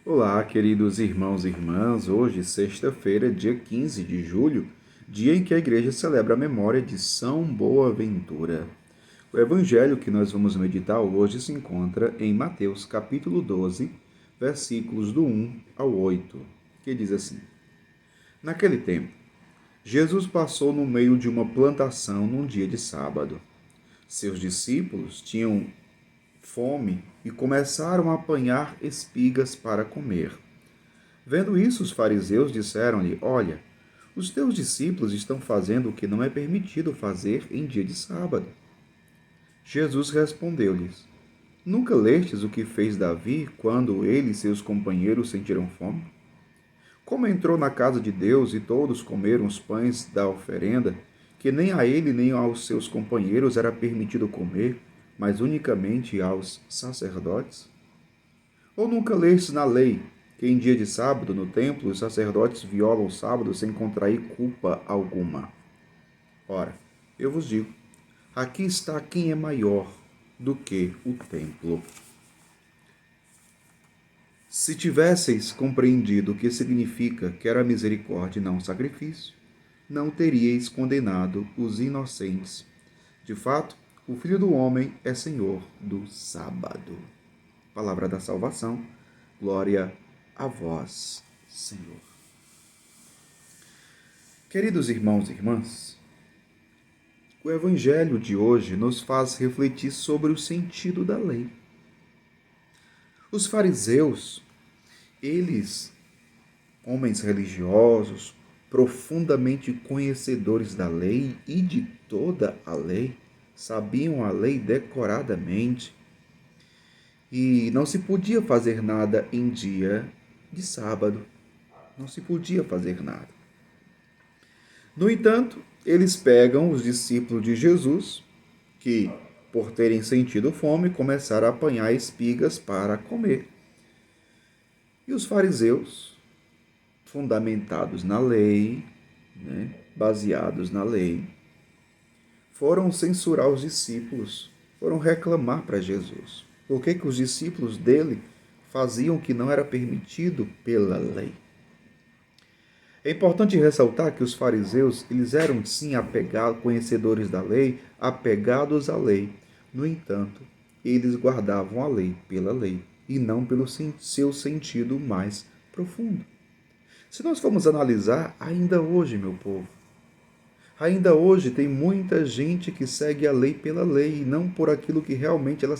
Olá, queridos irmãos e irmãs. Hoje, sexta-feira, dia 15 de julho, dia em que a igreja celebra a memória de São Boaventura. O evangelho que nós vamos meditar hoje se encontra em Mateus, capítulo 12, versículos do 1 ao 8, que diz assim: Naquele tempo, Jesus passou no meio de uma plantação num dia de sábado. Seus discípulos tinham fome e começaram a apanhar espigas para comer. Vendo isso, os fariseus disseram-lhe: Olha, os teus discípulos estão fazendo o que não é permitido fazer em dia de sábado. Jesus respondeu-lhes: Nunca lestes o que fez Davi quando ele e seus companheiros sentiram fome? Como entrou na casa de Deus e todos comeram os pães da oferenda, que nem a ele nem aos seus companheiros era permitido comer, mas unicamente aos sacerdotes? Ou nunca lestes na lei que em dia de sábado no templo os sacerdotes violam o sábado sem contrair culpa alguma? Ora, eu vos digo, aqui está quem é maior do que o templo. Se tivesseis compreendido o que significa quero a misericórdia e não o sacrifício, não teríeis condenado os inocentes. De fato, o Filho do Homem é Senhor do sábado. Palavra da salvação. Glória a vós, Senhor. Queridos irmãos e irmãs, o Evangelho de hoje nos faz refletir sobre o sentido da lei. Os fariseus, eles, homens religiosos, profundamente conhecedores da lei e de toda a lei, sabiam a lei decoradamente e não se podia fazer nada em dia de sábado. Não se podia fazer nada. No entanto, eles pegam os discípulos de Jesus, que, por terem sentido fome, começaram a apanhar espigas para comer. E os fariseus, fundamentados na lei, baseados na lei, foram censurar os discípulos, foram reclamar para Jesus. Por que os discípulos dele faziam o que não era permitido pela lei? É importante ressaltar que os fariseus, eles eram sim apegados, conhecedores da lei, apegados à lei. No entanto, eles guardavam a lei pela lei e não pelo seu sentido mais profundo. Se nós formos analisar, ainda hoje, meu povo, ainda hoje tem muita gente que segue a lei pela lei e não por aquilo que realmente ela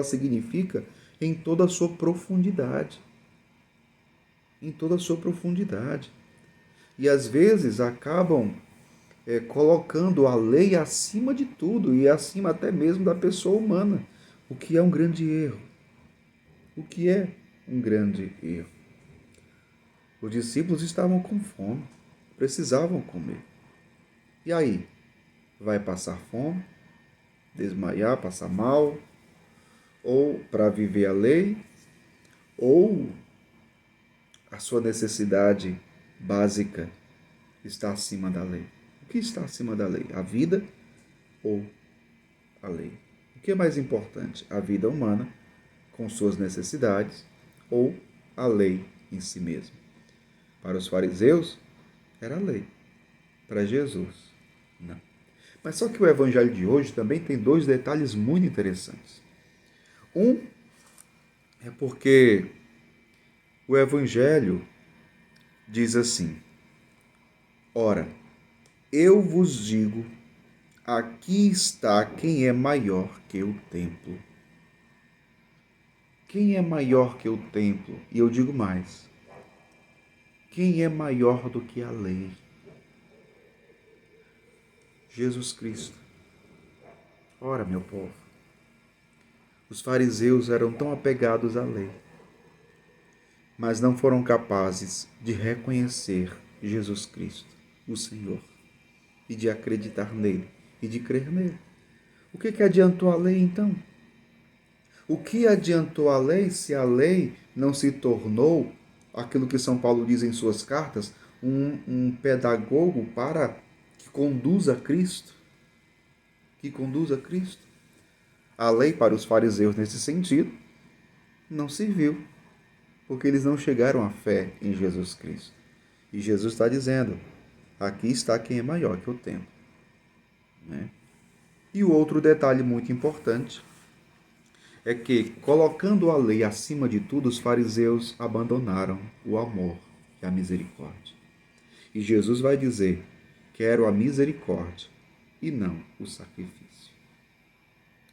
significa em toda a sua profundidade. Em toda a sua profundidade. E às vezes acabam colocando a lei acima de tudo e acima até mesmo da pessoa humana, o que é um grande erro. O que é um grande erro? Os discípulos estavam com fome, precisavam comer. E aí? Vai passar fome, desmaiar, passar mal, ou para viver a lei, ou a sua necessidade básica está acima da lei? O que está acima da lei? A vida ou a lei? O que é mais importante? A vida humana, com suas necessidades, ou a lei em si mesma? Para os fariseus, era a lei. Para Jesus, não. Mas só que o evangelho de hoje também tem dois detalhes muito interessantes. Um é porque o evangelho diz assim: Ora, eu vos digo, aqui está quem é maior que o templo. Quem é maior que o templo? E eu digo mais: quem é maior do que a lei? Jesus Cristo. Ora, meu povo, os fariseus eram tão apegados à lei, mas não foram capazes de reconhecer Jesus Cristo, o Senhor, e de acreditar nele e de crer nele. O que adiantou a lei então? O que adiantou a lei se a lei não se tornou aquilo que São Paulo diz em suas cartas, um pedagogo para que conduza a Cristo? Que conduza a Cristo? A lei para os fariseus nesse sentido não serviu. porque eles não chegaram à fé em Jesus Cristo. E Jesus está dizendo: aqui está quem é maior que o templo. Né? E o outro detalhe muito importante é que, colocando a lei acima de tudo, os fariseus abandonaram o amor e a misericórdia. E Jesus vai dizer: quero a misericórdia e não o sacrifício.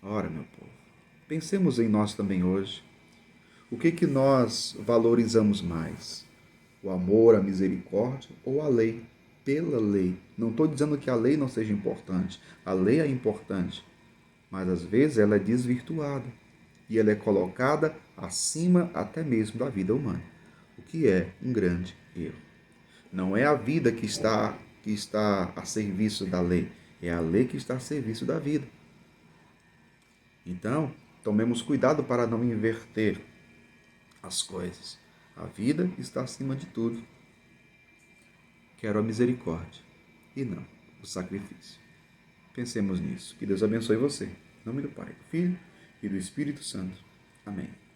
Ora, meu povo, pensemos em nós também hoje. O que nós valorizamos mais? O amor, a misericórdia ou a lei? Pela lei. Não estou dizendo que a lei não seja importante. A lei é importante, mas às vezes ela é desvirtuada e ela é colocada acima até mesmo da vida humana, o que é um grande erro. Não é a vida que está a serviço da lei, é a lei que está a serviço da vida. Então, tomemos cuidado para não inverter as coisas. A vida está acima de tudo. Quero a misericórdia e não o sacrifício. Pensemos nisso. Que Deus abençoe você. Em nome do Pai, do Filho e do Espírito Santo. Amém.